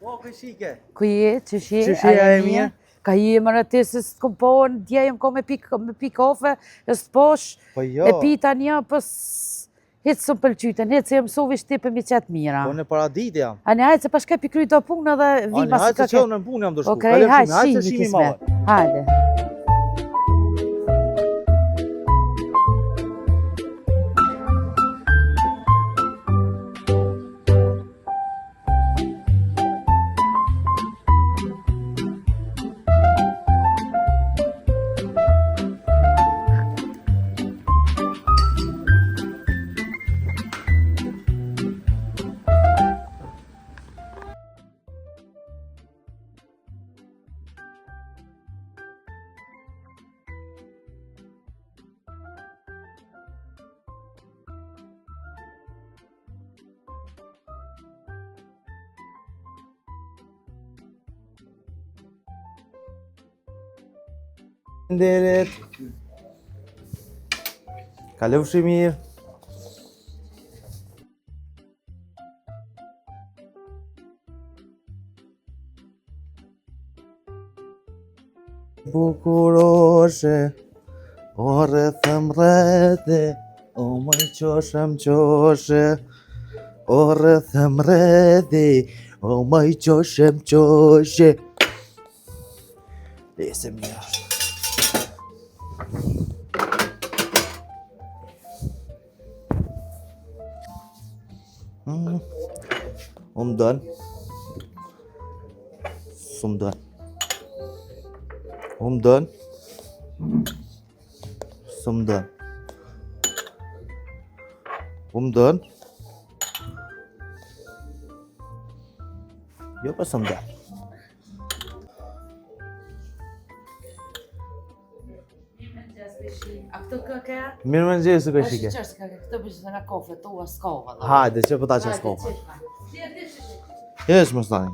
Po, këshike. Ku je, qëshje? Qëshje e mirë? Ka je më në të se s'kom po, në dje jem ko me pi kafe, e s'posh, Po jo. e pita një, pës hitë së më pëlqyten, hitë se jem su vish tipe mi qëtë mira. Po në paradit jam. Ani hajtë se pashke pi kry të punë dhe vima Ani hajtë se qëllë në punë jam do shku. Okej, hajtë Hajtë se shimi shimi kisme. malë. Hajde. Nderit. Kalofshi mirë. Bukuroshe, o rrethëm rrethe, o moj qoshem qoshe, o rrethëm rrethe, o moj qoshem qoshe. Lese mirë. Unë dënë. Sumë dënë. Unë dënë. Sumë dënë. Unë dënë. Jo pa sumë dënë. A këtë këke? Mirë më nëgjesë ka shike. Qështë këke, këtë bëshë nga kofe, tu a s'kova. Hajde, që pëta që s'kova. Jesh më stani.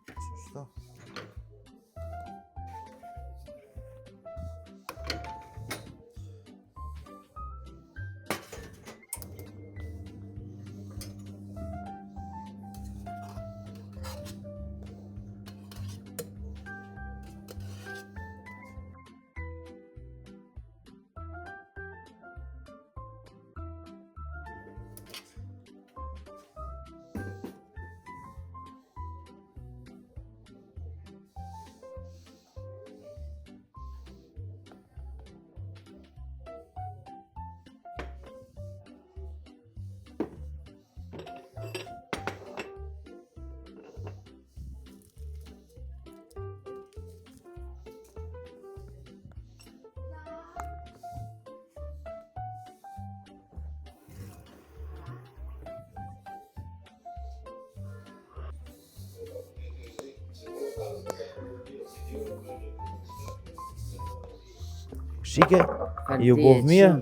Qështë? Shike, ju bov mirë.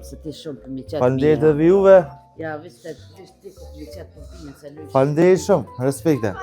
Faleminderit edhe juve. Ja, viste, ti këtë mi qëtë për pinë se lëshë. Faleminderit shumë, respekte.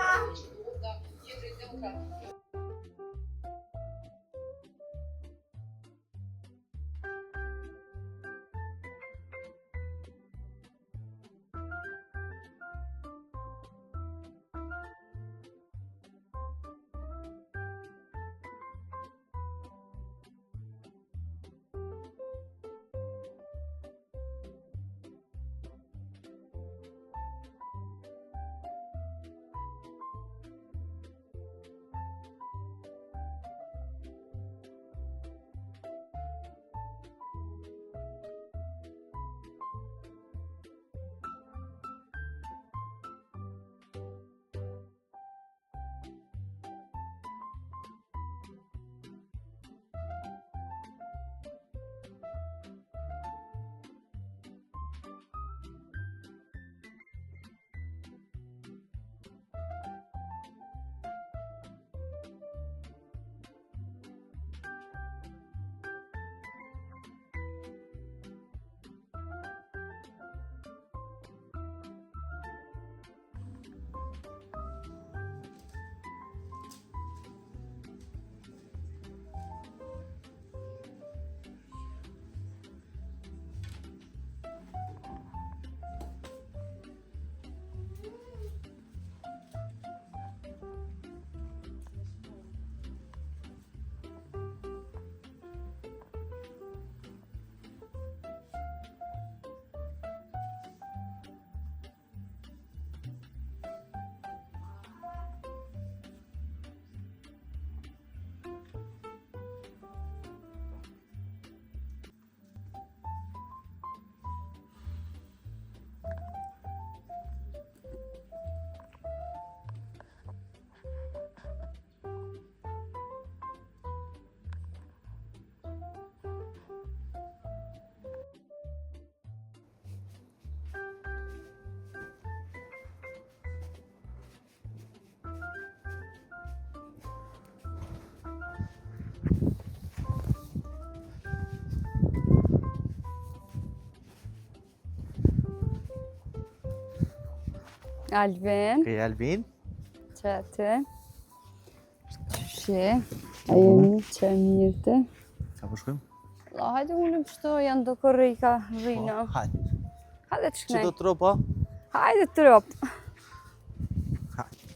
Albin. Kej Albin. Që aty. Shi. A jemi që e mirë të. Qa po shkojmë? La, hajde ullim qëto, janë do korrika rrina. Hajde. Hajde të Që shknej. do tropa? Hajde trop. Hajde.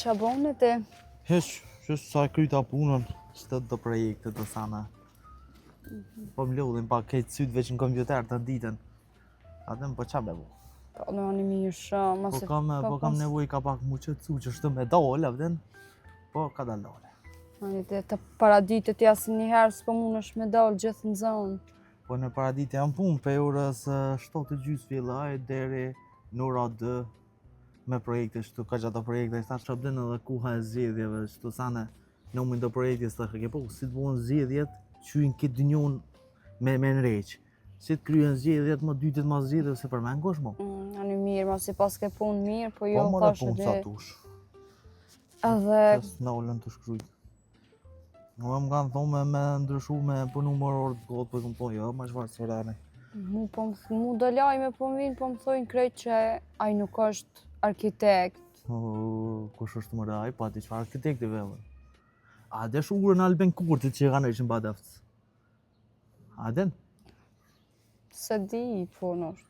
Qa bone ti? Që sa kryta punën, që do projekte të sana. Po më lodhin pa kejtë sytë veç në kompjuter të ditën. Atë më po qa me bu. Po në anë mirë shumë. Po kam nevoj ka pak mu qëtësu që shtë me dole, vëden. Po ka dal dole. Ajde, të paraditet jasë njëherë s'po mund është me dalë gjithë në zonë. Po në paradite jam punë pe orës 7:30 fillaj deri në ora 2 me projekte shtu, ka gjatë projekte, shta që abden edhe kuha e zjedhjeve, shtu sane në umin do projekte së të ke po, si të buon zjedhjet, qyjnë këtë dënjon me nëreq. Si të kryen zjedhjet, më dytit ma zjedhjet, se për me ngosh mo. Anë mirë, ma si pas ke punë mirë, po jo Po më në thashe punë dhe... sa tush. Edhe... Qës në ullën të shkrujt. Në më kanë thonë me ndryshu me punu më orë të gotë, po këmë po jo, ma shvarë së rane. Mu do laj me po vinë, po më thojnë krejt që aj nuk është arkitekt. Kush është më raj, pa ti qëfar arkitekti vellë. A desh urën Albin Kurtit që kanë ishën badeftë? A den? Se di, po nështë.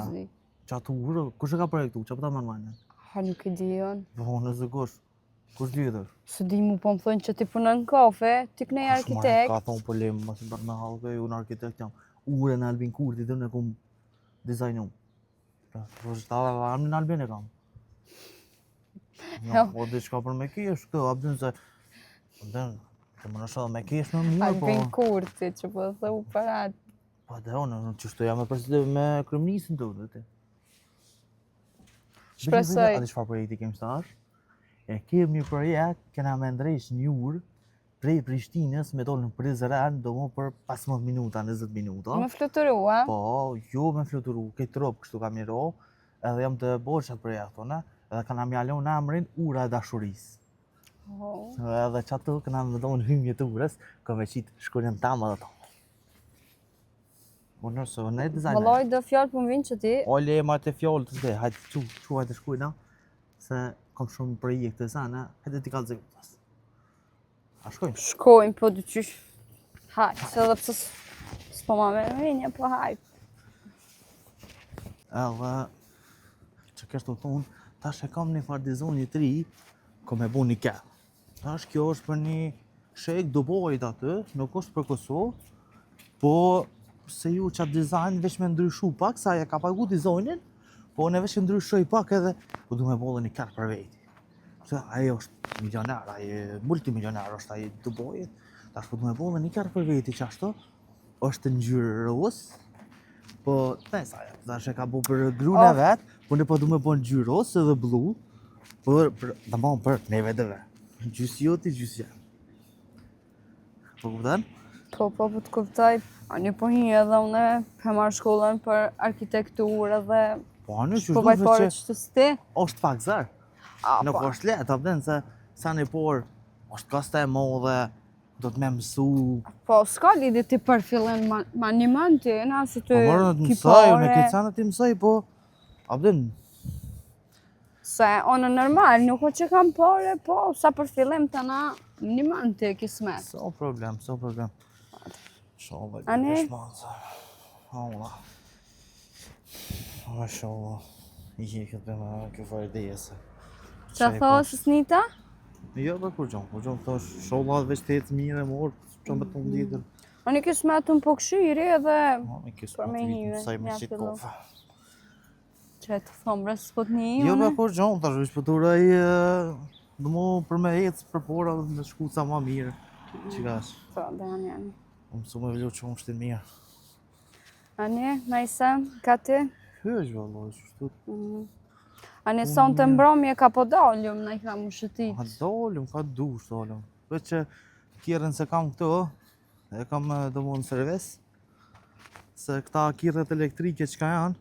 Zdi. Qa të urë, kush e ka projektu, qa pëta marrë? Ha nuk e di janë. Po nëse kush gjithër? Se di mu po më thojnë që ti punën në kafe, ti kënej arkitekt. Ka thonë po lemë, ma si bërë me halve, unë arkitekt jam. Urën Albin Kurtit dhe në kom dizajnu. Po që ta armin Albin e kam. Po dhe qka për me kesh, këtë, abdin se... Abdin, të më nëshë dhe me kesh me mirë, po... Albin Kurti, që po dhe u parat. Po dhe unë, që shto jam me krymnisin të dhe ti. Shpresoj. A di çfarë projekti kemi stash? E kemi një projekt, kena me ndrejsh një urë prej Prishtinës me dollë në Prizren, do më për 15 minuta, 20 minuta. Me fluturu, a? Po, jo me fluturu, këtë tropë kështu kam një ro, edhe jam të borë qatë projektone, edhe kana mjallon në emrin ura e dashurisë. Edhe qatu këna me dollë në hymje të urës, ka me qitë shkullin tamë edhe ta. Po nërso, ne dizajner. Vëllaj dhe fjallë po më vinë që ti. Ole e marrë të fjallë të zde, hajtë që hajtë shkujna, se kam shumë projekte sana, hajtë ti ka të zekutës. A shkojmë? Shkojmë, po dy qysh. Hajtë, se dhe pësë s'po ma me vinja, po hajtë. Edhe, që kështë të thonë, tash e kam një farë dizajni të ri, ko me bu një kërë. Tash kjo është për një shek Dubajt aty, nuk është për Kosovë, po se ju qatë dizajn veç me ndryshu pak, sa ja ka pagu dizajnin, po ne veç ndryshoj pak edhe, po du me bollë një kërë për veti. Se ajo është milionar, ajo multimilionar është ajo Dubajt, tash po du me bollë një kërë për veti që ashtu, është ngjyrë roz, po nesa ajo, tash e ka bu për grune vetë, po ne po du me bo ngjyrë roz edhe blu, për neve dëve. Gjysë joti, gjysë janë. Po kuptan? Po të kuptaj. A një po hi edhe une për marrë shkollën për arkitekturë dhe... Po anë që po bajpare që të sti? është pak zërë. Nuk është letë, apden se sa një por është kasta e modhe, do të me mësu... Po, s'ka lidi ti për fillen ma një mën ti, na si të kipare... Po mërë në të mësaj, unë e këtë sanë të mësaj, po... Apden... Se, onë normal, nuk o që kam pare, po, sa për fillim të na një mën ti kismet. So problem. Sholla, Ani? Allah. Mashallah. I këtë për me kjo farë ideje se... Qa thosë s'nita? Jo, për kur gjonë thosh, sholla veç të jetë mirë e morë, që më të mditër. Ani kismet unë po këshyri edhe... Me kisë më të vitë mësaj me qitë kofa. Që e të thomë rësë s'po të një Jo, për kur gjonë, tash veç për të uraj... Dë mu për me jetë për pora dhe me shku ca ma mirë. Që ka është? Po, dhe ani. Më su me vlu që më shtin mirë. Ani, najse, ka ti? Hysh, vëlloj, që shtu. Ani, son të mbromje ka po doljum, na i ka më shëtit. Ka doljum, ka dush doljum. Veç që kirën se kam këto, e kam do mu në servis. Se këta kirët elektrike që ka janë,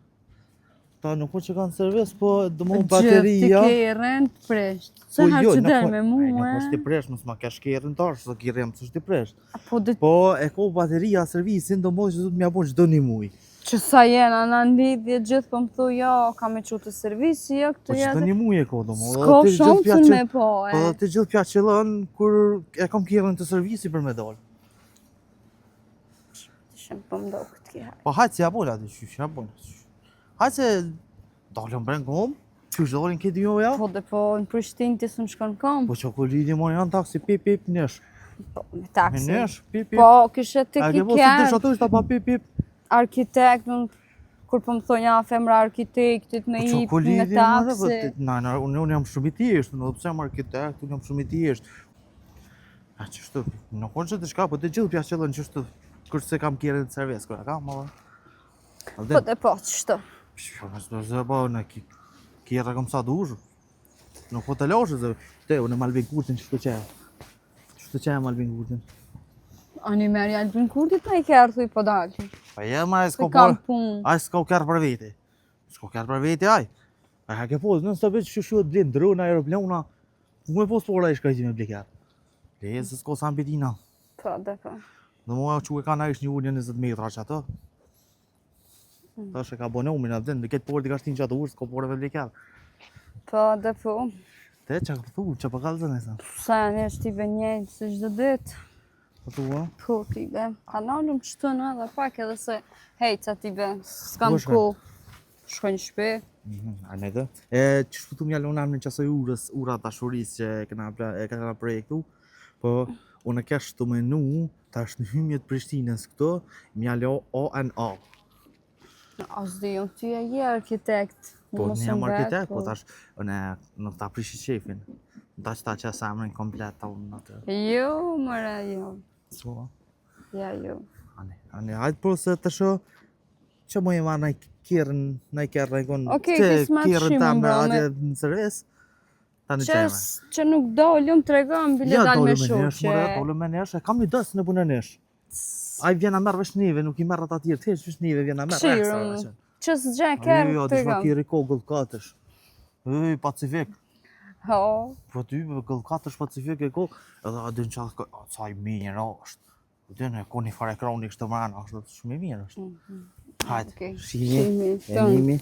Ta nuk po që kanë servis, po dëmo bateria. Gjithë të kerën të presht. Se Po herë jo, që nuk del po- me ai, mua. nuk është i presh, mos ma kesh kerën tash, se ki rem s'është i presh. Po dhe Po e ko bateria servisin, do mos që du të mja bon çdo një muj. që sa jena në lidhje gjithë po më thu jo, kam e qutë servisi, jo, Po këtë çdo jetë. një muj e ko do mo. S'ko shumë me po, Po dhe ti gjithë pja qëllën kur e kam kerën të servisi për me dal. Shem po më do këtë kjerë. Po hajtë si ja bola aty, qysh, ja bola. Hajtë se dalëm breng kom, qysh dalin këtë joja. Po dhe po në Prishtinë ti s'u shkon kom. Po që ku lidi moni janë taksi, pip, pip, nesh. Po, me Me taksi. nesh, pip, pip. Po, kështë të A ki ke po si dish kjerë, ato ishta pa pip, pip. arkitekt, kur po më thonë ja femra arkitektit me Po që i ku me lidi taksi. unë jam shumë i thjeshtë, në pse jam arkitekt, unë jam shumë i thjeshtë. A qështu, nuk unë që të shka, po të gjithë pja qëllën qështu, kërë se kam kjerën të servis, kërë kam, më Po dhe po, qështu. Shpo, zë po, në kjerë kam sa dushë. Nuk po të lashë, zë, te, unë e Malvin Kurtin qështu qeja. Qështu qeja Malvin Kurtin. Ani merë Albin Kurtit me i kjerë thuj po dalë. Pa jema, e Se s'ko kam parë. punë. Aj s'ka kjerë për veti. S'ka kjerë për veti, aj. A ha ke posë, nësë të veç që shuhet blind drona, aeroplana. Mu me posë pora i shkajti me ble kjerë. Le, se s'ko sa mbitina. Po dhe po. Dhe mua që e ka na ish një ullë 20 metra që ato. Ta shë ka bone umin atë dhe këtë porë t'i ka shtin që atë urë, s'ko porë me ble kjerë. Po dhe po. Te, që ka pëthu, që për kalëzën e sa. Sa një është t'i njëjtë se çdo ditë. Pëthu, a? Po t'i be. A nalëm qëtë në edhe pak edhe se hejca t'i be. S'kam Po, shka. ku. Shkoj në shpe. A ne dhe? që shpëtu mja lënam në qasoj urës, ura dashurisë që e këna projektu, po unë e kesh të menu, tash në hymjet Prishtinës këto, mja lo ONA. As di unë ty e je arkitekt. Po Mos në jam më vetë, arkitekt, po tash nuk ta prishi qefin. Tash ta që samrin komplet ta unë atë. Jo, mëre, jo. So, Ja, jo. ane, hajtë po se të shë, që mu jema në kjerën, në konë, Okej, që kisma të kjerën shimë, ta me bro, me- atje në servis, ta në qeme. Që nuk dolëm të regam, bile Ja, dalë me dolu me nesh, more, shoqe. dolu me nesh, e kam një dësë në punë nesh. Ai vjen a merr vesh neve, nuk i merr ata tjerë, thjesht vesh neve vjen a merr Këshirën. ekstra. Që s'gje Jo, kërë jo, të dishma regam. kjeri ko gullkatësh. Pacifik. Ho, Po ty gullkatësh Pacifik e ko, edhe a dyn qatë, ca i mirë është. Dyn e ko një fare kroni kështë të mërana, është shumë i mirë është. Hajde, okej. shimi, Shimi, e tonë. nimi.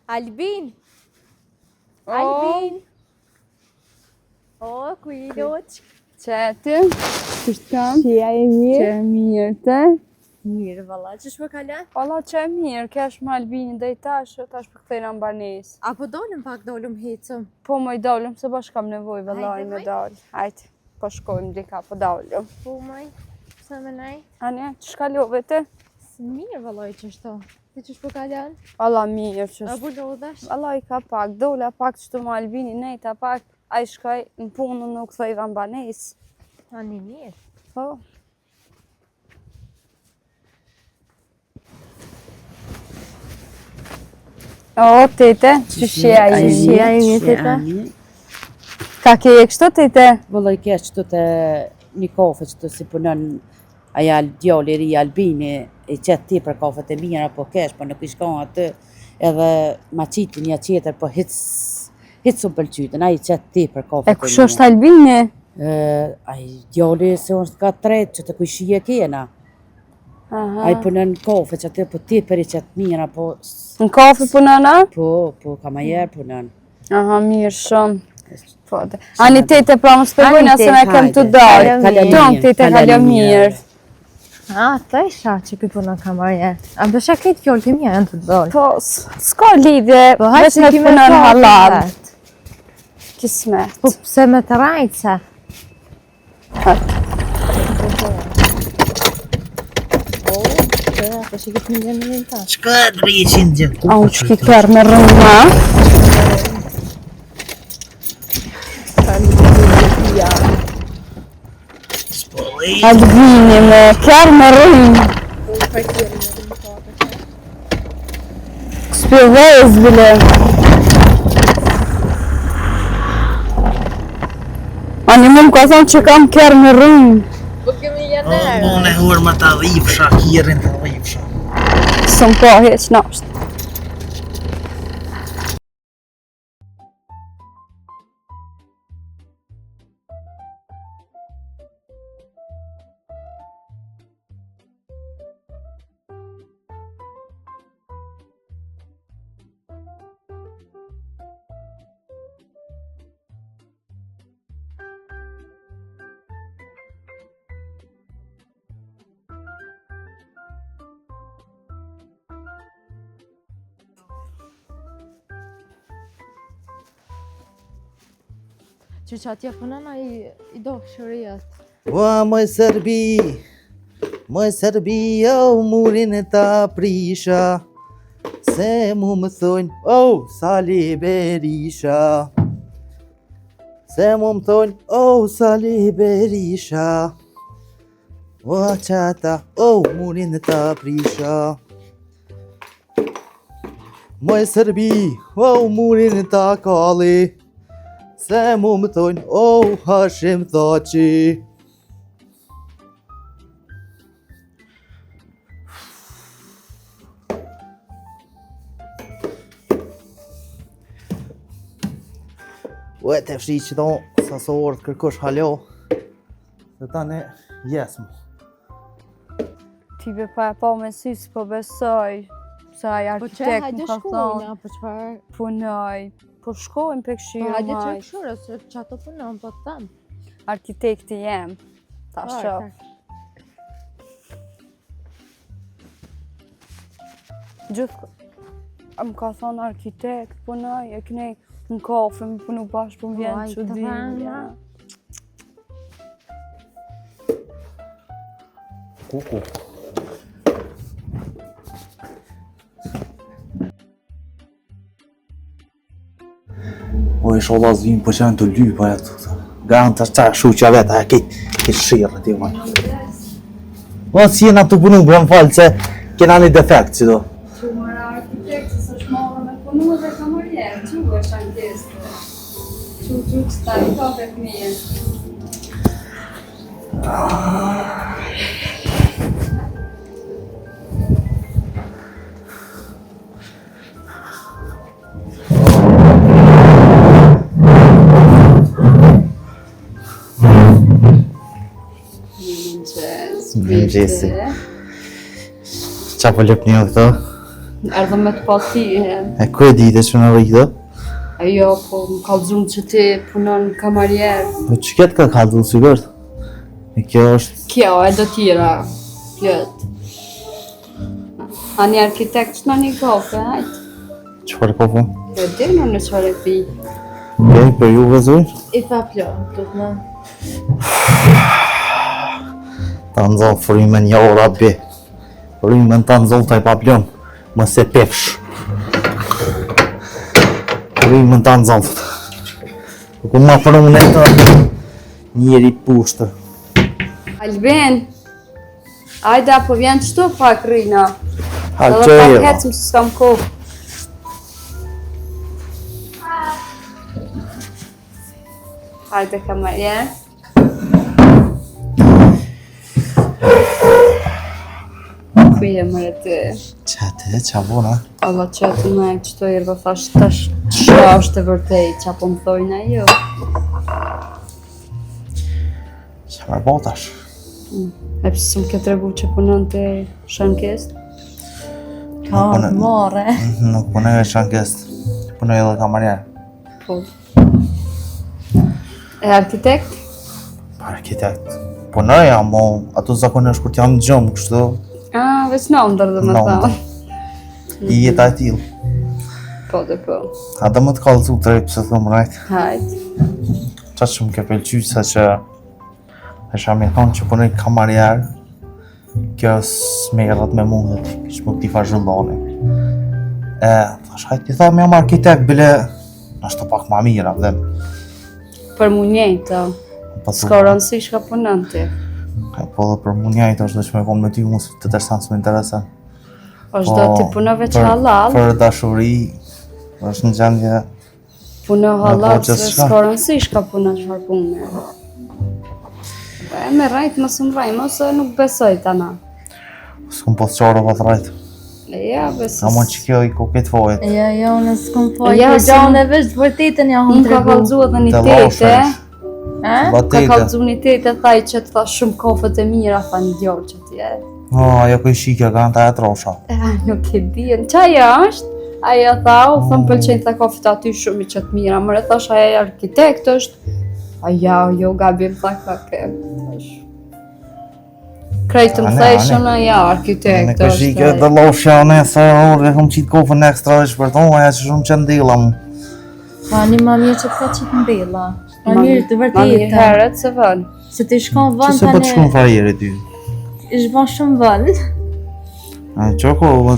Albin! O, Albin! O, ku i loq? qeti, kështë kam? Qia e Që e mirë te? Mirë, valla, që shpë kalan? Ola që e mirë, kesh më Albini dhe i tash për këthejna në banesë. Apo dolëm pak, dolëm hecëm. Po më i dalëm, se bashkë kam nevoj, vëllaj Hajde, me maj. dalë. Hajde, po shkojmë dika, po dalëm. Po, maj, pse me nej? Ane, që shkallove te? Mirë, valla, që shto. Ti që shpë kalan? Ola mirë që Apo lodhash? Allah i ka pak, dola pak që të më Albini nejta pak, a i shkaj në punën nuk thejva në banesë. Ani mirë. Po. O, tete, që shia i Qia e mirë, teta? Ka ke e kështu, tete? Vëllë i kesh që të një kafe që të si punën aja djalli i ri Albini, i qëtë ti për kafet e mira, po kesh, po nuk i shkon aty, edhe ma qitin një qeter, po hitë su pëlqytën, a i qëtë ti për kafet e E mira. kush është Albini? Ai djalli se unë ka tret që të kujshie kena. Aha. Ai punën kafe që aty, po ti për i qëtë mira, po, Në kafe punëna? po, ka ma jerë punën. Aha, mirë shumë. Po, ani tete, pra më spegojnë Ani, se me tete, kem të hajde. dalë. Kalja Tonë, mirë, tete, kalja kalja mirë. mirë. A, të isha që ky punon kamarje. A bësha këtë fjollë të mija janë të dolë. Po, s'ka lidhje, Po, veç me punën halal. Kismet. Po, pse me të rajtë se? Po, që këtë një një ta. Qka e drejqin gjë? A unë që ki kërë me rëma. Albini me kërë me rëmë. Këspjevez bile. Ani më ka thonë që kam kërë me rëmë. Po, kemi janë Unë e hur më të dhifsha, kirin të dhifsha. Sëm ka heq nasht. Që që atje punon ai i do shëriat. Ua, moj Serbi, o murin e ta prisha, se mu më thonjë, o Sali Berisha. Se mu më thonjë, o Sali Berisha. Ua qata, o murin e ta prisha. Moj Serbi, o murin e ta kalli, se mu më thonjë, o Hashim Thaçi. Ue të fshi që do sasor të kërkosh halo. Dhe tani jesmë. Ti be pa e pa me sy s'po besoj. Se ai arkitekt më ka thonë. Po çfarë? Punoj. Po shkojmë pe këshirë Hajde që maj. këshurë, se që ato punon, po të them. Arkitekti jem. Ta shoh. Gjithë më ka thonë arkitekt, punoj, e kënej në kafe, më punu bashkë, po më vjen Oj, që të di. vëna. Kuku. O e sholla zvinë po qenë të lypa e të. Ganë të qa shuqja veta e këtë shirë ti ma. O si jena të punu për më falë se kena një defekt që do. Që mëra arkitekt, se është marrë me punu dhe kamarjerë, që është ankesë. Që s'ta i kafe këmije. Mëngjesi. Qa po lëp një këto? Erdhe me të pati. E ku e dite që në rikë do? Ajo, po më kallëzum që ti punon kamarjerë. Po që ketë ka kaldu sigurt? E kjo është... Kjo, e do tjera. Plët. A një arkitekt që në një kafe, hajtë. Qëfar kofu? E di në në qëre pi. Bej, për ju vëzuj? I tha plot, do të në. Ta nëzohë frimen një ora be. Frimen ta nëzohë taj paplion. Më se pefsh. Frimen ta nëzohë. Ku ma përën e ta njeri pushtër. Albin, ajda, po vjen qëto pak rina. Hajde Edhe që pak e hecëm që s'kam kohë. Hajde kamarjerë. Kuje mërë të... Qate, qa bona? Allah që të me qëto erba thash tash që është e vërtej, qa po më thojnë ajo. Qa me botash? E pësë së më ke tregu që punon të shankest? Ka more. Nuk punoj e shankest. Punoj edhe kamarjer. Po. E arkitekt? Arkitekt. Punoj, amo ato zakonisht kur t'jam në gjumë, kështu. Veç në ndër dhe me Nëndër. thamë. I jeta e tilë. Po dhe po. A dhe më të kallëzu të rejtë pëse thëmë rajtë. Hajtë. Qa që më ke pëlqy se që e shami thonë që punoj kamarjer, kjo s'merët me mund dhe që më këti fa zhëlloni. E, thash hajtë i thamë jam arkitekt, bile është të pak ma mira, dhe Për mu njejtë, s'ka rëndësi shka punon ti. po dhe për mu njajtë është dhe që me konë me ty mu të tërsanë së më interesan. është do ti puno veç halal, Për dashuri, është në gjendje, puno po halal se gjithçka. s'ka rëndësi shka punon çfarë pune. Me rajt më së mrajmë, ose nuk besoj të na. S'kom pas qara pa të rajt. Ja, besoj. Amon që kjo i kokit fojt. Jo, unë s'kom foj, Ja, kur gjanë dhe veç të vërtetën ja Unë hum ka tregu. kallëzu edhe një Të tete, lashesh. ka kallëzu një tete, thaj që të tha shumë kofët e mira, tha një djallë që t'je. Ajo këj shikja ka në ta e trosha. Nuk e din, që ajo është? Ajo tha, u thëmë pëlqenjë tha kofët aty shumë i që të mira, mërë thash ajo arkitekt është. Aja, jo, gabim tha ka ke. Krejtë më thejshën, aja, Në arkitekt këj shikja është. dhe losha në se orë e kom qitë kofën ekstra dhe shpërton, aja që shumë që ndila mu. Pa një ma mirë që të ka qitë në bella. Ma mirë të Ma mirë vërtetën. herët se vënë. Se të shkon Që vënd se për të shkun farjeri ty? ish bon shumë vënd. A që ko,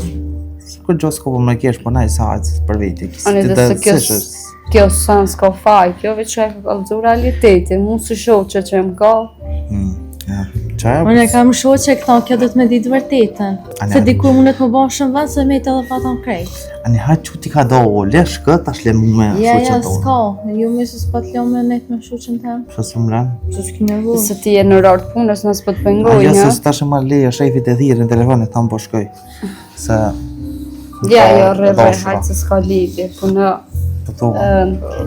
kur gjo s'ko për me kesh për na i sajtë për veti. Ani dhe se kjo sen s'ka faj, kjo veç ka kallëzu realitetin, mu së shoqe që më ka. Unë e kam shoqe këta, kjo do të me ditë vërtetën. Ane, Se dikur mundet më bon shumë vënd, se me të edhe paton krejt. Ani hajtë që ti ka do lesh këtë, tash le mu me Ja, shoqen tonë. s'ka. Ju me se s'pat leo me net me shoqen tem. Që s'u mren? Se s'ki nervu. Se ti e në rartë punës, nësë për të pengoj, Ja një. se s'tash e ma leja shefit e thirë në telefonit, thamë po shkoj. Se... Ja, jo, rrëve, hajtë se s'ka lidhje, punë. Po thua.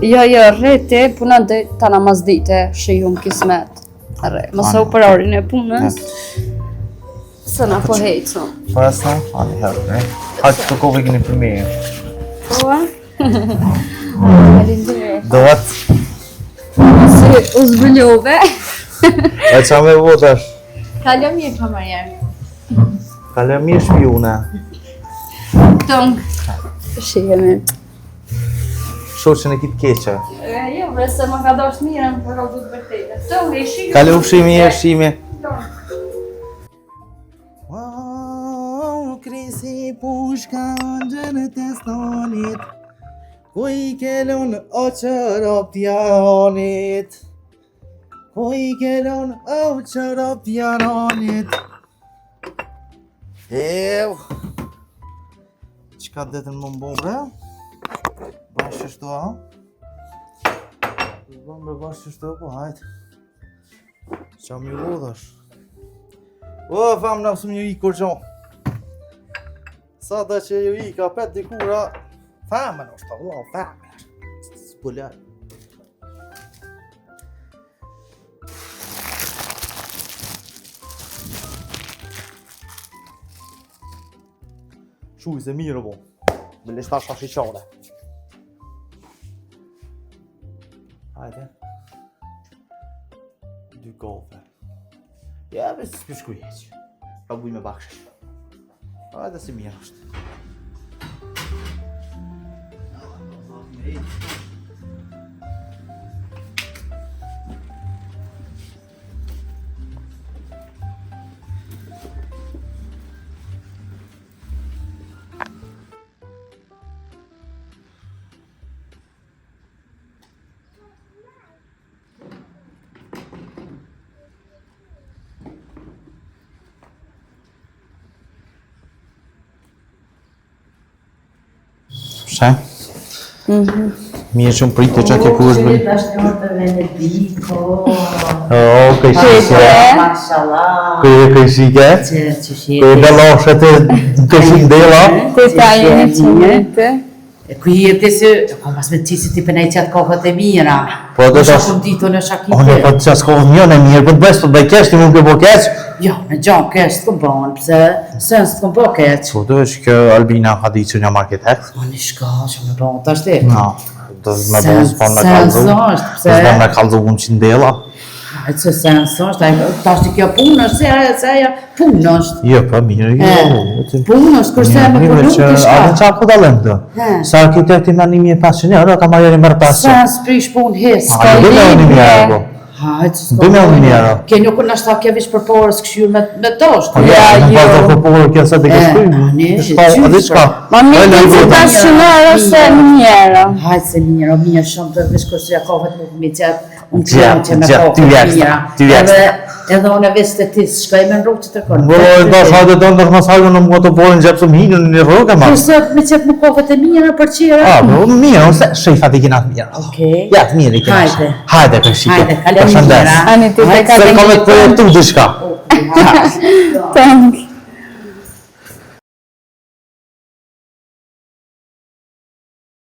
Jo, rrëti, punë dhe ta namaz dite, shihum kismet. Rre, mëse u për orin e punës. Se na po hejtë, Po e s'na? Ani herë, ne? Hajtë të kove keni për mirë. po, a? Falinderit. Do atë, Si u zbëllove. e qa me votash? Kaljo mirë kamarjerë. Kale mirë shpjune. Tëngë. Shihemi. Shoqen e kitë keqe. Jo, bre, se më ka dosh mirën, për o du të vërtete. Tëngë, i shihemi. Kale ushimi e shimi. Tëngë. Wow, krisi pushka gjënë të stonit, ku i kelon o qërop t'jaronit, ku i kelon o qërop t'jaronit. Qka detën më mbombre? Bashkë shtu a? Mbombre bashkë shtu po hajtë. Qa mi lodhash? O, fam në mësëm një i kur qo. Sa da që ju i ka pet dikura, famen është të vlo, famen është. S'pullaj. Shuj se mirë bo, me lishta shashi qare. Hajde. 2 kafe. Ja, me së s'pishku jeq. Pa buj me bakshe. Hajde si mirë është. Shë? Mirë që më pritë që ke ku është bëni. Është një të Venediko. O, këj shike. Mashallah. Këj shike. Që shite. Këj beloshët e këj shike dela. Të ta jeni që njëte. E ku jeti se, po mas me ti si ti pënej qatë kohët e mira. Po do tash. Shakëm dito në shakite. One po të qas kohë njën e mirë, po të bëjës, po të bëj kesh, ti mund të bëj kesh. Jo, në gjanë kesh të bon, pëse sën së të bon keq. Po do është kjo Albina ka di që një arkitekt. O një shka që me bon të ashtë. No, do të me bon s'pon me kalzu. Do s'pon me kalzu unë që ndela. Hajtë se sens është, ta është kjo punë është, se aja punë është. Jo, pa mirë, jo. Punë është, kërse me punu të A shka. dhe qa ku dalëm të? Sa arkitekti me 1500 euro, ka marrë mërë 500. Sens prish punë hes. A dhe bëme unë një euro po. Hajtë se s'ka. Bëme unë një euro. Ke nuk në ashtë ta ke vish për porës këshyrë me tosht. Po ja, në pas do përpurë kjo se të kështu. A dhe qka? Ma mirë të 500 euro se njëra. Hajtë se mirë, o mirë shumë të vish kërësë jakovet nuk mi qëtë. Unë Gjatë, që me gjatë, kohë ty të jashtë, mira. ty jashtë. Edhe Edhe unë veç të ti, shkaj me në rrugë që të kërë. Bërë, da shate të ndër masajnë në mua të borën gjepë së më hinë në një rrugë, ma. Sot me qëtë më kofët e mira për qira? Mirë, unë se shifat i kina të mirë. Okej. Ja, të mirë i kina. Hajde, për shike. Hajde, kalem mira. Ani ti të Se kalem komet projektu dishka. Thank